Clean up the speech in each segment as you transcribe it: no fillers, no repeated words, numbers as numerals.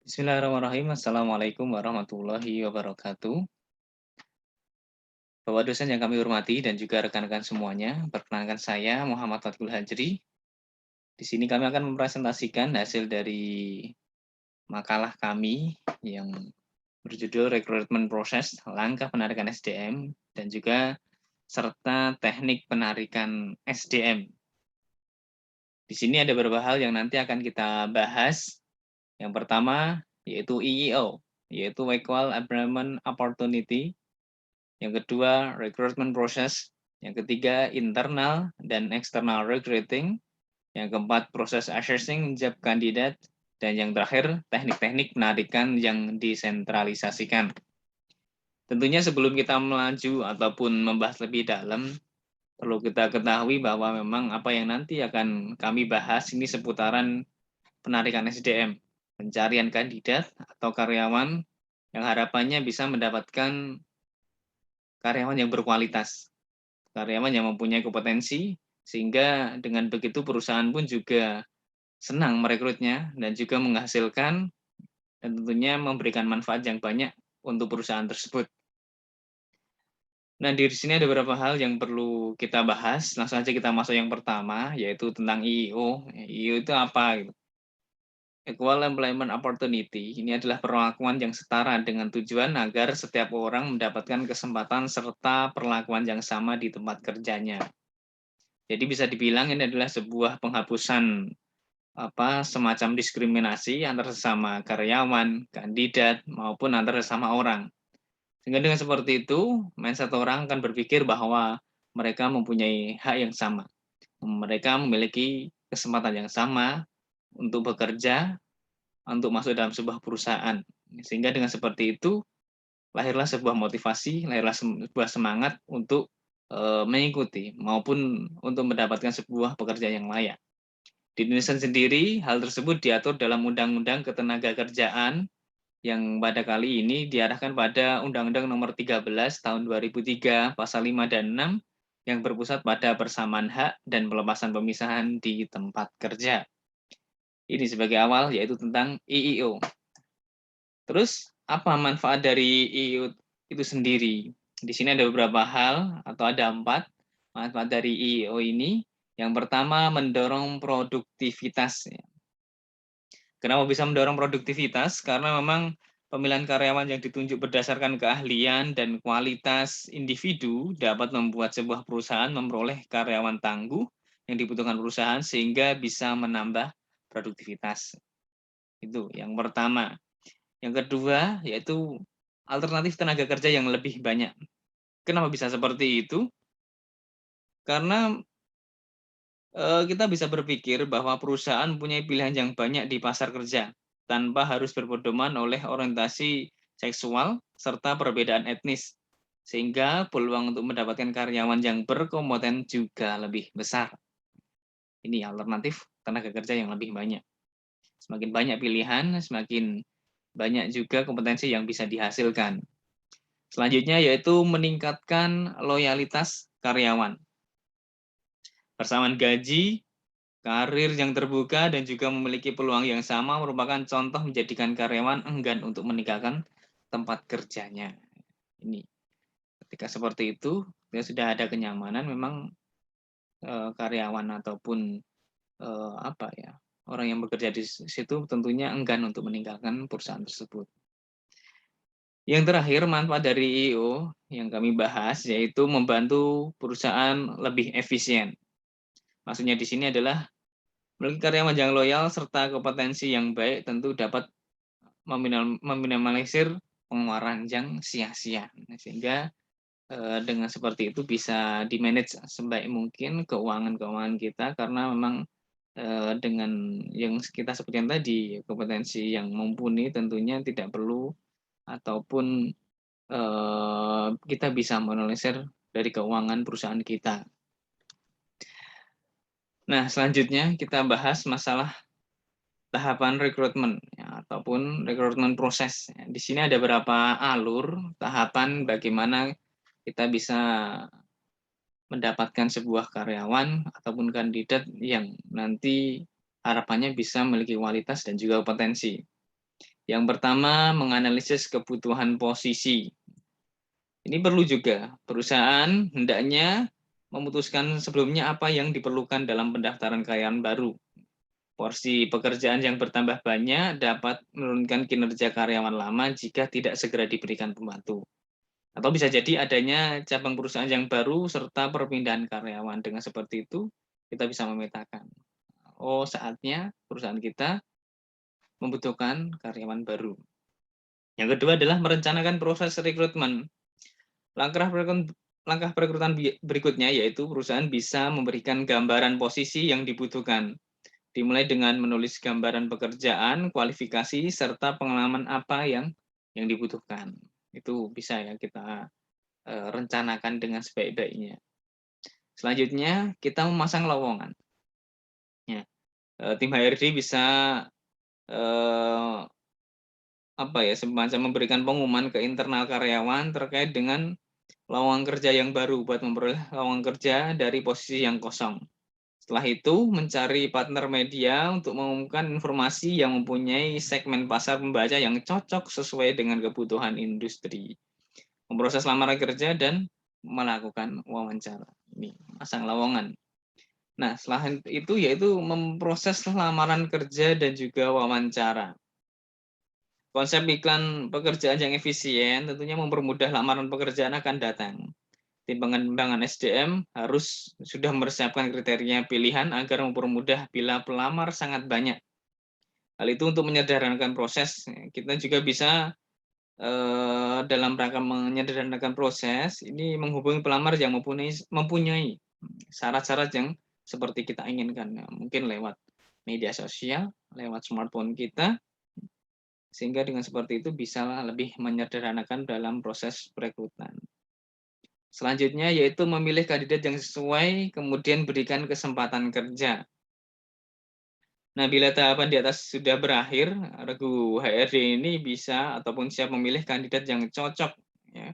Bismillahirrahmanirrahim. Assalamualaikum warahmatullahi wabarakatuh. Bapak dosen yang kami hormati dan juga rekan-rekan semuanya, perkenalkan saya Muhammad Fathul Hajri. Di sini kami akan mempresentasikan hasil dari makalah kami yang berjudul Rekrutmen Proses, Langkah Penarikan SDM, dan juga serta teknik penarikan SDM. Di sini ada beberapa hal yang nanti akan kita bahas. Yang pertama yaitu EEO, yaitu Equal Employment Opportunity. Yang kedua, recruitment process. Yang ketiga, internal dan external recruiting. Yang keempat, proses assessing job candidate. Dan yang terakhir, teknik-teknik penarikan yang desentralisasikan. Tentunya sebelum kita melaju ataupun membahas lebih dalam, perlu kita ketahui bahwa memang apa yang nanti akan kami bahas ini seputaran penarikan SDM, pencarian kandidat atau karyawan yang harapannya bisa mendapatkan karyawan yang berkualitas, karyawan yang mempunyai kompetensi, sehingga dengan begitu perusahaan pun juga senang merekrutnya dan juga menghasilkan dan tentunya memberikan manfaat yang banyak untuk perusahaan tersebut. Nah, di sini ada beberapa hal yang perlu kita bahas. Langsung saja kita masuk yang pertama, yaitu tentang EEO. EEO itu apa? Gitu. Equal Employment Opportunity. Ini adalah perlakuan yang setara dengan tujuan agar setiap orang mendapatkan kesempatan serta perlakuan yang sama di tempat kerjanya. Jadi bisa dibilang ini adalah sebuah penghapusan semacam diskriminasi antara sesama karyawan, kandidat maupun antara sesama orang. Sehingga dengan seperti itu, mindset orang akan berpikir bahwa mereka mempunyai hak yang sama. Mereka memiliki kesempatan yang sama untuk bekerja, untuk masuk dalam sebuah perusahaan. Sehingga dengan seperti itu, lahirlah sebuah motivasi, lahirlah sebuah semangat untuk mengikuti maupun untuk mendapatkan sebuah pekerjaan yang layak. Di Indonesia sendiri, hal tersebut diatur dalam Undang-Undang Ketenagakerjaan yang pada kali ini diarahkan pada Undang-Undang Nomor 13 Tahun 2003 Pasal 5 dan 6 yang berpusat pada persamaan hak dan pelepasan pemisahan di tempat kerja. Ini sebagai awal yaitu tentang EEO. Terus apa manfaat dari EEO itu sendiri? Di sini ada beberapa hal atau ada 4 manfaat dari EEO ini. Yang pertama, mendorong produktivitas. Kenapa bisa mendorong produktivitas? Karena memang pemilihan karyawan yang ditunjuk berdasarkan keahlian dan kualitas individu dapat membuat sebuah perusahaan memperoleh karyawan tangguh yang dibutuhkan perusahaan sehingga bisa menambah produktivitas. Itu yang pertama. Yang kedua, yaitu alternatif tenaga kerja yang lebih banyak. Kenapa bisa seperti itu? Karena kita bisa berpikir bahwa perusahaan punya pilihan yang banyak di pasar kerja, tanpa harus berpedoman oleh orientasi seksual serta perbedaan etnis, sehingga peluang untuk mendapatkan karyawan yang berkompeten juga lebih besar. Ini alternatif tenaga kerja yang lebih banyak. Semakin banyak pilihan, semakin banyak juga kompetensi yang bisa dihasilkan. Selanjutnya yaitu meningkatkan loyalitas karyawan. Persamaan gaji, karir yang terbuka, dan juga memiliki peluang yang sama merupakan contoh menjadikan karyawan enggan untuk meninggalkan tempat kerjanya. Ini ketika seperti itu, dia sudah ada kenyamanan, memang karyawan ataupun orang yang bekerja di situ tentunya enggan untuk meninggalkan perusahaan tersebut. Yang terakhir, manfaat dari EO yang kami bahas yaitu membantu perusahaan lebih efisien. Maksudnya di sini adalah memiliki karyawan yang loyal serta kompetensi yang baik tentu dapat meminimalisir pengeluaran yang sia-sia. Sehingga dengan seperti itu bisa di-manage sebaik mungkin keuangan-keuangan kita karena memang dengan yang kita sebutkan tadi, kompetensi yang mumpuni tentunya tidak perlu ataupun kita bisa meminimalisir dari keuangan perusahaan kita. Nah, selanjutnya kita bahas masalah tahapan rekrutmen ya, ataupun rekrutmen proses. Di sini ada beberapa alur tahapan bagaimana kita bisa mendapatkan sebuah karyawan ataupun kandidat yang nanti harapannya bisa memiliki kualitas dan juga potensi. Yang pertama, menganalisis kebutuhan posisi. Ini perlu juga. Perusahaan hendaknya memutuskan sebelumnya apa yang diperlukan dalam pendaftaran karyawan baru. Porsi pekerjaan yang bertambah banyak dapat menurunkan kinerja karyawan lama jika tidak segera diberikan pembantu. Atau bisa jadi adanya cabang perusahaan yang baru serta perpindahan karyawan. Dengan seperti itu, kita bisa memetakan. Oh, saatnya perusahaan kita membutuhkan karyawan baru. Yang kedua adalah merencanakan proses rekrutmen. Langkah perekrutan berikutnya yaitu perusahaan bisa memberikan gambaran posisi yang dibutuhkan. Dimulai dengan menulis gambaran pekerjaan, kualifikasi, serta pengalaman apa yang dibutuhkan. Itu bisa ya kita rencanakan dengan sebaik-baiknya. Selanjutnya, kita memasang lowongan. Ya, tim HRD bisa semacam memberikan pengumuman ke internal karyawan terkait dengan lowongan kerja yang baru buat memperoleh lowongan kerja dari posisi yang kosong. Setelah itu, mencari partner media untuk mengumumkan informasi yang mempunyai segmen pasar pembaca yang cocok sesuai dengan kebutuhan industri. Memproses lamaran kerja dan melakukan wawancara. Ini pasang lowongan. Nah, setelah itu yaitu memproses lamaran kerja dan juga wawancara. Konsep iklan pekerjaan yang efisien tentunya mempermudah lamaran pekerjaan akan datang. Tim pengembangan SDM harus sudah mempersiapkan kriteria pilihan agar mempermudah bila pelamar sangat banyak. Hal itu untuk menyederhanakan proses. Kita juga bisa dalam rangka menyederhanakan proses ini menghubungi pelamar yang mempunyai syarat-syarat yang seperti kita inginkan. Nah, mungkin lewat media sosial, lewat smartphone kita, sehingga dengan seperti itu bisa lebih menyederhanakan dalam proses perekrutan. Selanjutnya yaitu memilih kandidat yang sesuai, kemudian berikan kesempatan kerja. Nah, bila tahapan di atas sudah berakhir, regu HRD ini bisa ataupun siap memilih kandidat yang cocok ya,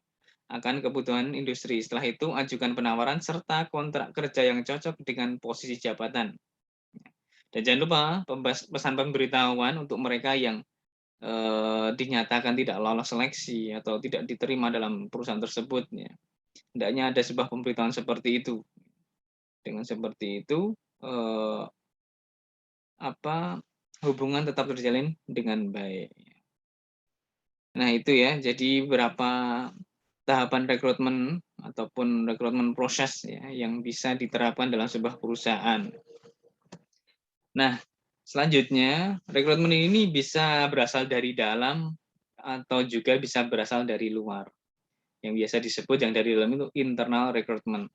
akan kebutuhan industri. Setelah itu, ajukan penawaran serta kontrak kerja yang cocok dengan posisi jabatan. Dan jangan lupa pesan pemberitahuan untuk mereka yang dinyatakan tidak lolos seleksi atau tidak diterima dalam perusahaan tersebut. Ya. Hendaknya ada sebuah pemberitahuan seperti itu. Dengan seperti itu, hubungan tetap terjalin dengan baik. Nah itu ya, jadi berapa tahapan rekrutmen ataupun rekrutmen proses ya yang bisa diterapkan dalam sebuah perusahaan. Nah, selanjutnya rekrutmen ini bisa berasal dari dalam atau juga bisa berasal dari luar. Yang biasa disebut yang dari dalam itu internal recruitment.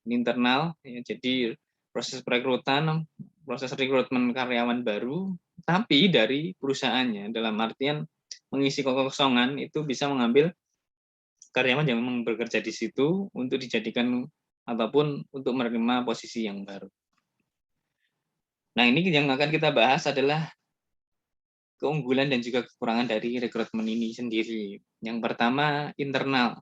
Internal ya, jadi proses rekrutmen karyawan baru tapi dari perusahaannya, dalam artian mengisi kekosongan itu bisa mengambil karyawan yang memang bekerja di situ untuk dijadikan ataupun untuk menerima posisi yang baru. Nah, ini yang akan kita bahas adalah keunggulan dan juga kekurangan dari rekrutmen ini sendiri. Yang pertama, internal.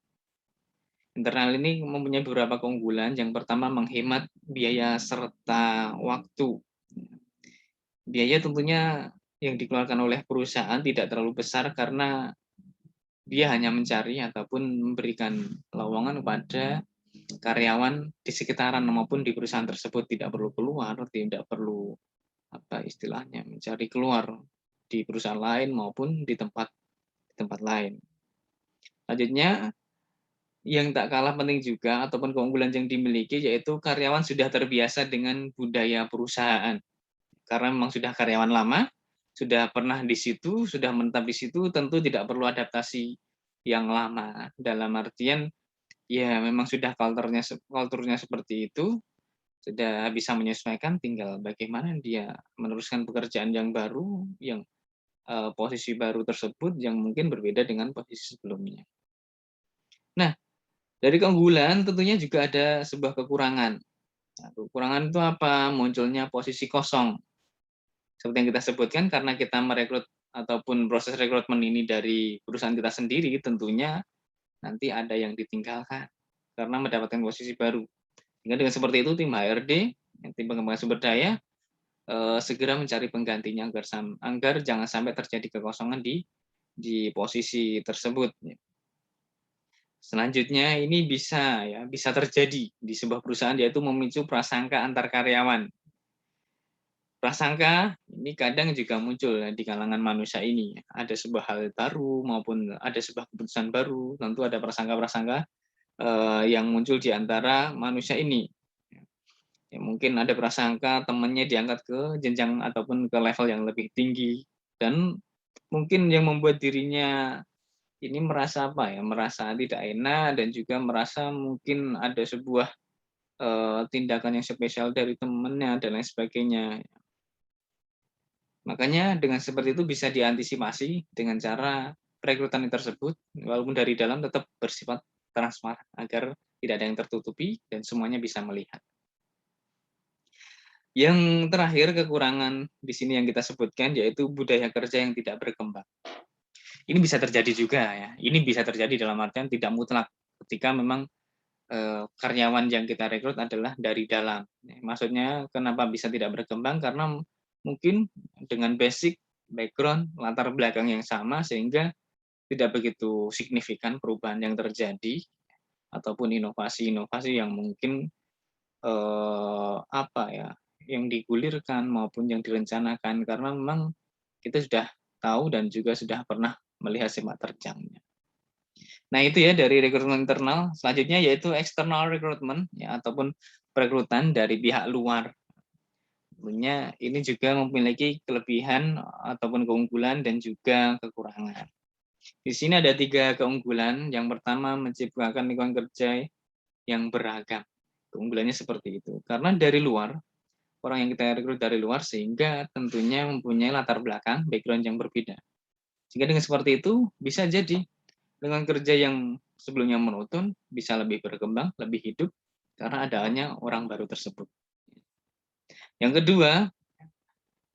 Internal ini mempunyai beberapa keunggulan. Yang pertama, menghemat biaya serta waktu. Biaya tentunya yang dikeluarkan oleh perusahaan tidak terlalu besar karena dia hanya mencari ataupun memberikan lowongan kepada karyawan di sekitaran maupun di perusahaan tersebut, tidak perlu keluar, tidak perlu istilahnya mencari keluar di perusahaan lain maupun di tempat lain. Selanjutnya, yang tak kalah penting juga ataupun keunggulan yang dimiliki yaitu karyawan sudah terbiasa dengan budaya perusahaan. Karena memang sudah karyawan lama, sudah pernah di situ, sudah menetap di situ, tentu tidak perlu adaptasi yang lama. Dalam artian, ya memang sudah kulturnya seperti itu, sudah bisa menyesuaikan, tinggal bagaimana dia meneruskan pekerjaan yang baru, yang posisi baru tersebut yang mungkin berbeda dengan posisi sebelumnya. Nah, dari keunggulan tentunya juga ada sebuah kekurangan. Nah, kekurangan itu apa? Munculnya posisi kosong. Seperti yang kita sebutkan, karena kita merekrut ataupun proses rekrutmen ini dari perusahaan kita sendiri, tentunya nanti ada yang ditinggalkan karena mendapatkan posisi baru. Sehingga dengan seperti itu tim HRD, tim pengembangan sumber daya, segera mencari penggantinya agar jangan sampai terjadi kekosongan di posisi tersebut. Selanjutnya ini bisa terjadi di sebuah perusahaan, yaitu memicu prasangka antar karyawan. Prasangka ini kadang juga muncul di kalangan manusia ini. Ada sebuah hal baru maupun ada sebuah keputusan baru, tentu ada prasangka-prasangka yang muncul di antara manusia ini. Ya, mungkin ada prasangka temannya diangkat ke jenjang ataupun ke level yang lebih tinggi, dan mungkin yang membuat dirinya ini merasa merasa tidak enak dan juga merasa mungkin ada sebuah tindakan yang spesial dari temannya dan lain sebagainya. Makanya dengan seperti itu bisa diantisipasi dengan cara perekrutan tersebut walaupun dari dalam tetap bersifat transparan agar tidak ada yang tertutupi dan semuanya bisa melihat. Yang terakhir kekurangan di sini yang kita sebutkan yaitu budaya kerja yang tidak berkembang. Ini bisa terjadi juga ya. Ini bisa terjadi dalam artian tidak mutlak ketika memang karyawan yang kita rekrut adalah dari dalam. Maksudnya kenapa bisa tidak berkembang? Karena mungkin dengan basic background latar belakang yang sama sehingga tidak begitu signifikan perubahan yang terjadi ataupun inovasi-inovasi yang mungkin yang digulirkan maupun yang direncanakan karena memang kita sudah tahu dan juga sudah pernah melihat sepak terjangnya. Nah, itu ya dari rekrutmen internal. Selanjutnya yaitu external recruitment ya ataupun perekrutan dari pihak luar. Tentunya ini juga memiliki kelebihan ataupun keunggulan dan juga kekurangan. Di sini ada 3 keunggulan. Yang pertama menciptakan lingkungan kerja yang beragam. Keunggulannya seperti itu. Karena dari luar, orang yang kita rekrut dari luar sehingga tentunya mempunyai latar belakang, background yang berbeda. Sehingga dengan seperti itu bisa jadi dengan kerja yang sebelumnya monoton bisa lebih berkembang, lebih hidup karena adanya orang baru tersebut. Yang kedua,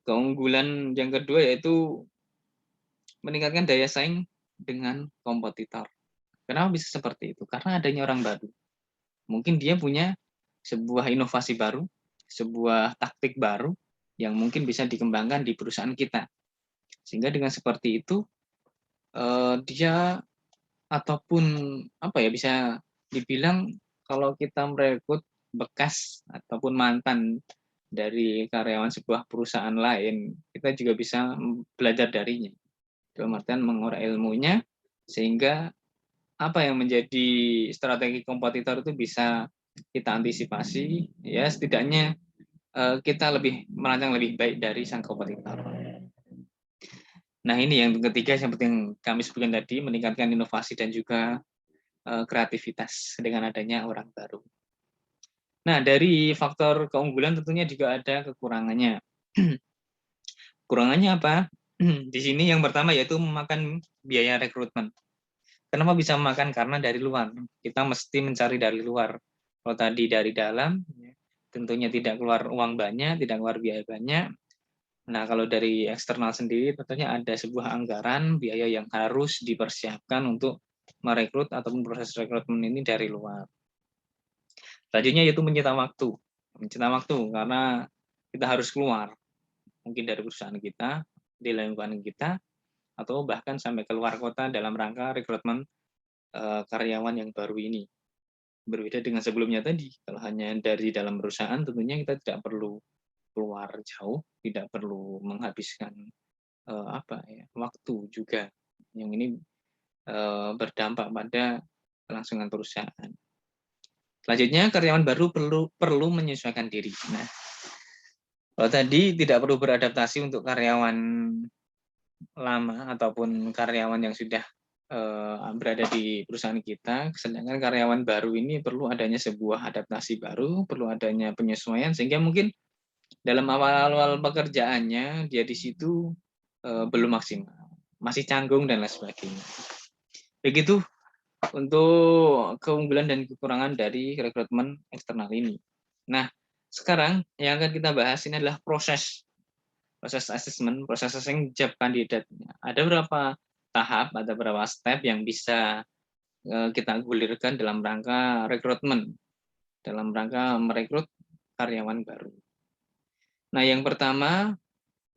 keunggulan yang kedua yaitu meningkatkan daya saing dengan kompetitor. Kenapa bisa seperti itu? Karena adanya orang baru. Mungkin dia punya sebuah inovasi baru, sebuah taktik baru yang mungkin bisa dikembangkan di perusahaan kita. Sehingga dengan seperti itu dia ataupun bisa dibilang kalau kita merekrut bekas ataupun mantan dari karyawan sebuah perusahaan lain, kita juga bisa belajar darinya. Dalam artian mengurai ilmunya sehingga apa yang menjadi strategi kompetitor itu bisa kita antisipasi, ya setidaknya kita lebih merancang lebih baik dari sang kompetitor. Nah, ini yang ketiga yang penting kami sebutkan tadi, meningkatkan inovasi dan juga kreativitas dengan adanya orang baru. Nah, dari faktor keunggulan tentunya juga ada kekurangannya. Kekurangannya apa? Di sini yang pertama yaitu memakan biaya rekrutmen. Kenapa bisa memakan? Karena dari luar. Kita mesti mencari dari luar. Kalau tadi dari dalam, tentunya tidak keluar uang banyak, tidak keluar biaya banyak. Nah, kalau dari eksternal sendiri tentunya ada sebuah anggaran biaya yang harus dipersiapkan untuk merekrut ataupun proses rekrutmen ini dari luar. Selanjutnya yaitu menyita waktu. Menyita waktu karena kita harus keluar, mungkin dari perusahaan kita, di lingkungan kita, atau bahkan sampai keluar kota dalam rangka rekrutmen karyawan yang baru ini. Berbeda dengan sebelumnya tadi, kalau hanya dari dalam perusahaan tentunya kita tidak perlu keluar jauh, tidak perlu menghabiskan waktu juga. Yang ini berdampak pada kelangsungan perusahaan. Selanjutnya karyawan baru perlu menyesuaikan diri. Nah, kalau tadi tidak perlu beradaptasi untuk karyawan lama ataupun karyawan yang sudah berada di perusahaan kita, sedangkan karyawan baru ini perlu adanya sebuah adaptasi baru, perlu adanya penyesuaian sehingga mungkin dalam awal-awal pekerjaannya dia di situ belum maksimal, masih canggung dan lain sebagainya. Begitu untuk keunggulan dan kekurangan dari rekrutmen eksternal ini. Nah, sekarang yang akan kita bahas ini adalah proses assessment, proses assessing job kandidat. Ada berapa tahap, ada berapa step yang bisa kita gulirkan dalam rangka rekrutmen, dalam rangka merekrut karyawan baru. Nah, yang pertama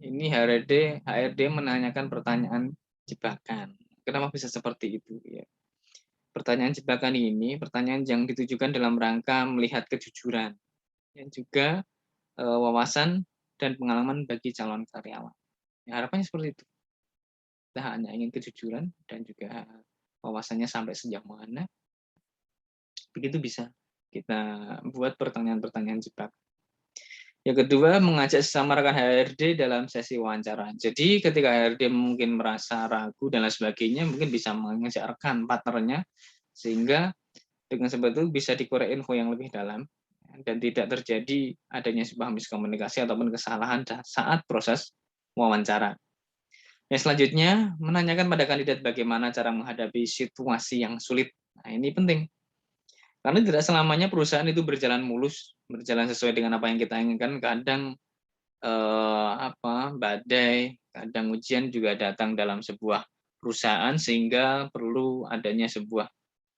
ini HRD menanyakan pertanyaan jebakan. Kenapa bisa seperti itu ya? Pertanyaan jebakan ini pertanyaan yang ditujukan dalam rangka melihat kejujuran dan juga wawasan dan pengalaman bagi calon karyawan. Ya, harapannya seperti itu. Kita hanya ingin kejujuran dan juga wawasannya sampai sejauh mana, begitu bisa kita buat pertanyaan-pertanyaan jebak. Yang kedua, mengajak sesama rekan HRD dalam sesi wawancara. Jadi ketika HRD mungkin merasa ragu dan lain sebagainya, mungkin bisa mengajak rekan partnernya, sehingga dengan seperti itu bisa dikorek info yang lebih dalam dan tidak terjadi adanya sebuah miskomunikasi ataupun kesalahan saat proses wawancara. Yang selanjutnya, menanyakan pada kandidat bagaimana cara menghadapi situasi yang sulit. Nah, ini penting. Karena tidak selamanya perusahaan itu berjalan mulus, berjalan sesuai dengan apa yang kita inginkan. Kadang badai, kadang ujian juga datang dalam sebuah perusahaan sehingga perlu adanya sebuah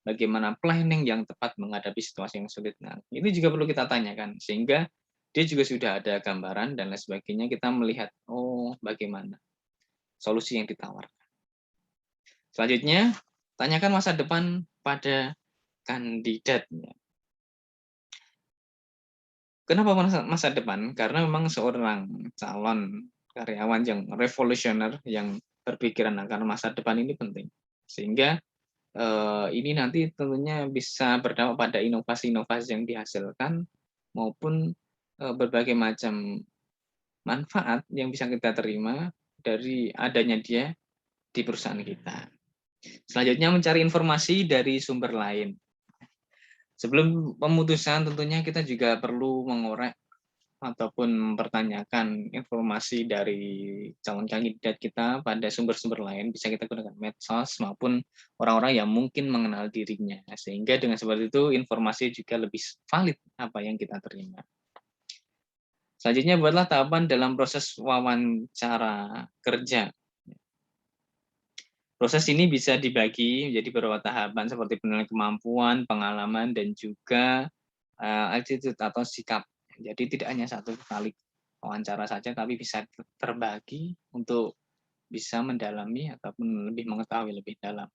bagaimana planning yang tepat menghadapi situasi yang sulit. Nah, ini juga perlu kita tanyakan sehingga dia juga sudah ada gambaran dan lain sebagainya, kita melihat, oh bagaimana solusi yang ditawarkan. Selanjutnya, tanyakan masa depan pada kandidatnya. Kenapa masa depan? Karena memang seorang calon karyawan yang revolusioner, yang berpikiran akan masa depan ini penting. Sehingga ini nanti tentunya bisa berdampak pada inovasi-inovasi yang dihasilkan maupun berbagai macam manfaat yang bisa kita terima dari adanya dia di perusahaan kita. Selanjutnya mencari informasi dari sumber lain. Sebelum pemutusan tentunya kita juga perlu mengorek ataupun mempertanyakan informasi dari calon kandidat kita pada sumber-sumber lain, bisa kita gunakan medsos maupun orang-orang yang mungkin mengenal dirinya, sehingga dengan seperti itu informasi juga lebih valid apa yang kita terima. Selanjutnya buatlah tahapan dalam proses wawancara kerja. Proses ini bisa dibagi menjadi beberapa tahapan seperti penilaian kemampuan, pengalaman, dan juga attitude atau sikap. Jadi tidak hanya satu kali wawancara saja, tapi bisa terbagi untuk bisa mendalami ataupun lebih mengetahui lebih dalam.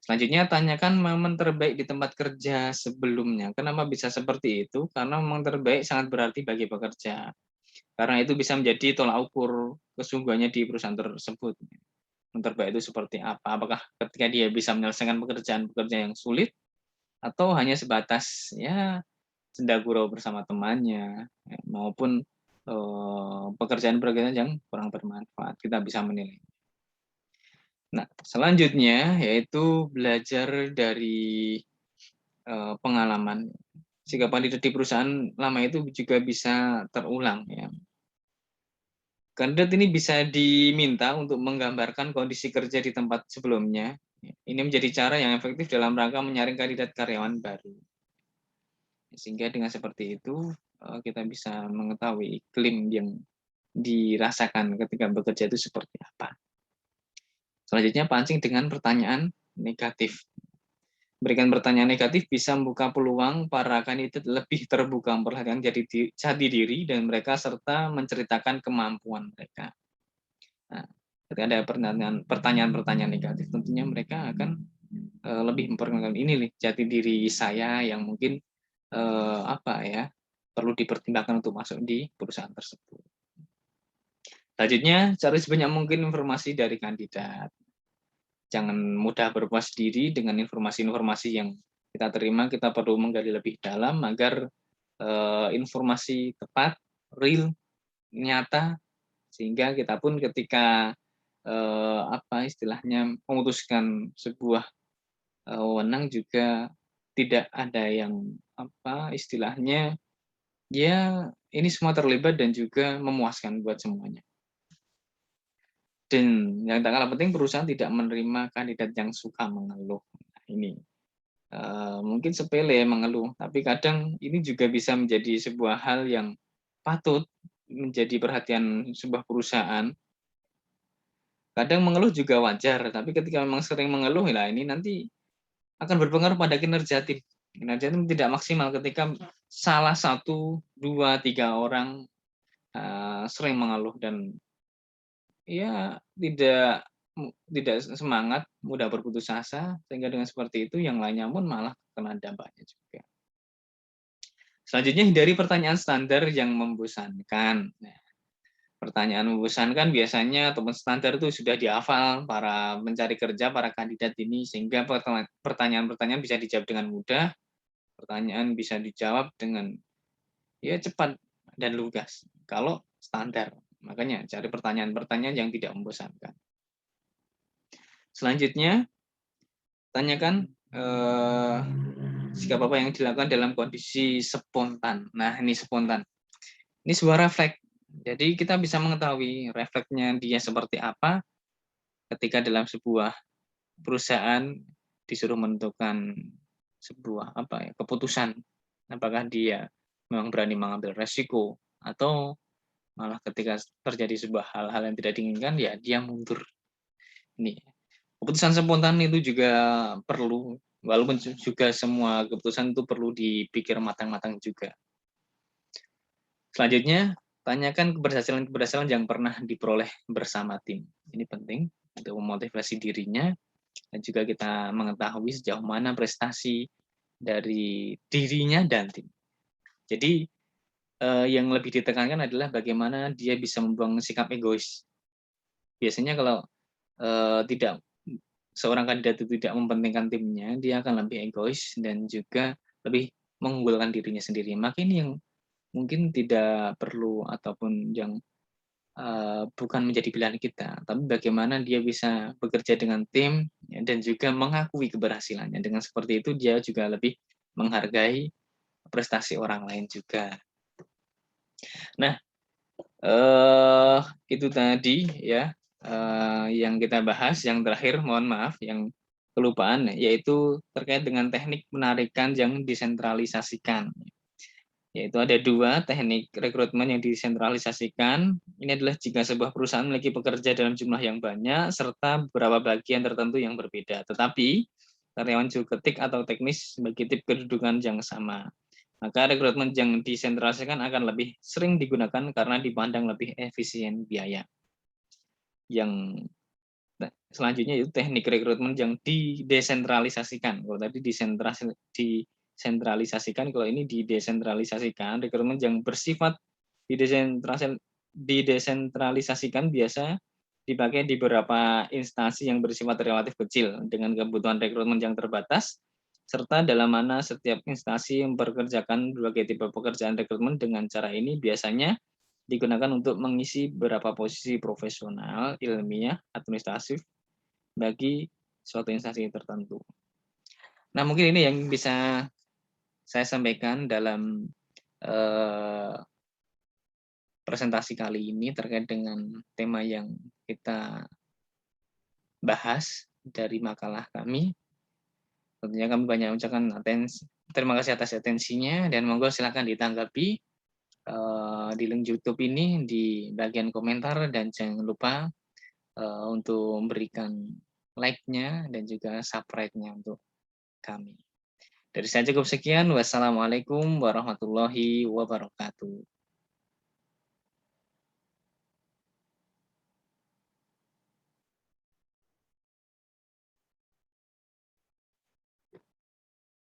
Selanjutnya, tanyakan momen terbaik di tempat kerja sebelumnya. Kenapa bisa seperti itu? Karena momen terbaik sangat berarti bagi pekerja. Karena itu bisa menjadi tolak ukur kesungguhannya di perusahaan tersebut. Momen terbaik itu seperti apa? Apakah ketika dia bisa menyelesaikan pekerjaan-pekerjaan yang sulit, atau hanya sebatas ya senda gurau bersama temannya, maupun pekerjaan-pekerjaan yang kurang bermanfaat, kita bisa menilai. Nah, selanjutnya yaitu belajar dari pengalaman. Jika kandidat di perusahaan lama itu juga bisa terulang ya. Kandidat ini bisa diminta untuk menggambarkan kondisi kerja di tempat sebelumnya. Ini menjadi cara yang efektif dalam rangka menyaring kandidat karyawan baru. Sehingga dengan seperti itu kita bisa mengetahui iklim yang dirasakan ketika bekerja itu seperti apa. Selanjutnya pancing dengan pertanyaan negatif. Berikan pertanyaan negatif bisa membuka peluang para kandidat lebih terbuka memperlihatkan jati diri dan mereka serta menceritakan kemampuan mereka. Nah, ketika ada pertanyaan-pertanyaan negatif, tentunya mereka akan lebih memperkenalkan ini nih jati diri saya yang mungkin perlu dipertimbangkan untuk masuk di perusahaan tersebut. Selanjutnya, cari sebanyak mungkin informasi dari kandidat. Jangan mudah berpuas diri dengan informasi-informasi yang kita terima, kita perlu menggali lebih dalam agar informasi tepat, real, nyata, sehingga kita pun ketika istilahnya memutuskan sebuah wewenang juga tidak ada yang istilahnya ya ini semua terlibat dan juga memuaskan buat semuanya. Dan yang tak kalah penting perusahaan tidak menerima kandidat yang suka mengeluh. Nah, ini mungkin sepele mengeluh, tapi kadang ini juga bisa menjadi sebuah hal yang patut menjadi perhatian sebuah perusahaan. Kadang mengeluh juga wajar, tapi ketika memang sering mengeluh, lah ini nanti akan berpengaruh pada kinerja tim. Kinerja tim tidak maksimal ketika salah satu, dua, tiga orang sering mengeluh dan ya tidak semangat, mudah berputus asa, sehingga dengan seperti itu yang lainnya pun malah kena dampaknya juga. Selanjutnya hindari pertanyaan standar yang membosankan. Nah, pertanyaan membosankan biasanya ataupun standar itu sudah dihafal para pencari kerja, para kandidat ini, sehingga pertanyaan-pertanyaan bisa dijawab dengan mudah, pertanyaan bisa dijawab dengan ya cepat dan lugas. Kalau standar, makanya cari pertanyaan-pertanyaan yang tidak membosankan. Selanjutnya, tanyakan sikap apa yang dilakukan dalam kondisi spontan. Nah, ini spontan. Ini sebuah refleks. Jadi kita bisa mengetahui refleksnya dia seperti apa ketika dalam sebuah perusahaan disuruh menentukan sebuah keputusan. Apakah dia memang berani mengambil resiko atau malah ketika terjadi sebuah hal-hal yang tidak diinginkan ya dia mundur. Ini keputusan spontan itu juga perlu, walaupun juga semua keputusan itu perlu dipikir matang-matang juga. Selanjutnya, tanyakan keberhasilan-keberhasilan yang pernah diperoleh bersama tim. Ini penting untuk memotivasi dirinya dan juga kita mengetahui sejauh mana prestasi dari dirinya dan tim. Jadi yang lebih ditekankan adalah bagaimana dia bisa membuang sikap egois. Biasanya kalau tidak seorang kandidat itu tidak mementingkan timnya, dia akan lebih egois dan juga lebih mengunggulkan dirinya sendiri. Maka ini yang mungkin tidak perlu ataupun yang bukan menjadi pilihan kita, tapi bagaimana dia bisa bekerja dengan tim ya, dan juga mengakui keberhasilannya. Dengan seperti itu dia juga lebih menghargai prestasi orang lain juga. Nah, itu tadi ya yang kita bahas. Yang terakhir, mohon maaf yang kelupaan, yaitu terkait dengan teknik penarikan yang disentralisasikan. Yaitu ada dua teknik rekrutmen yang disentralisasikan. Ini adalah jika sebuah perusahaan memiliki pekerja dalam jumlah yang banyak, serta beberapa bagian tertentu yang berbeda. Tetapi, karyawan ketik atau teknis bagi tip kedudukan yang sama. Maka rekrutmen yang disentralisasikan akan lebih sering digunakan karena dipandang lebih efisien biaya. Yang selanjutnya itu teknik rekrutmen yang didesentralisasikan. Kalau tadi disentralisasikan, kalau ini didesentralisasikan. Rekrutmen yang bersifat didesentralisasikan biasa dipakai di beberapa instansi yang bersifat relatif kecil dengan kebutuhan rekrutmen yang terbatas, serta dalam mana setiap instansi mempekerjakan berbagai tipe pekerjaan rekrutmen. Dengan cara ini biasanya digunakan untuk mengisi beberapa posisi profesional, ilmiah, administratif bagi suatu instansi tertentu. Nah, mungkin ini yang bisa saya sampaikan dalam presentasi kali ini terkait dengan tema yang kita bahas dari makalah kami. Tentunya kami banyak mengucapkan terima kasih atas atensinya dan monggo silakan ditanggapi di link YouTube ini di bagian komentar dan jangan lupa untuk memberikan like-nya dan juga subscribe-nya untuk kami. Dari saya cukup sekian. Wassalamualaikum warahmatullahi wabarakatuh.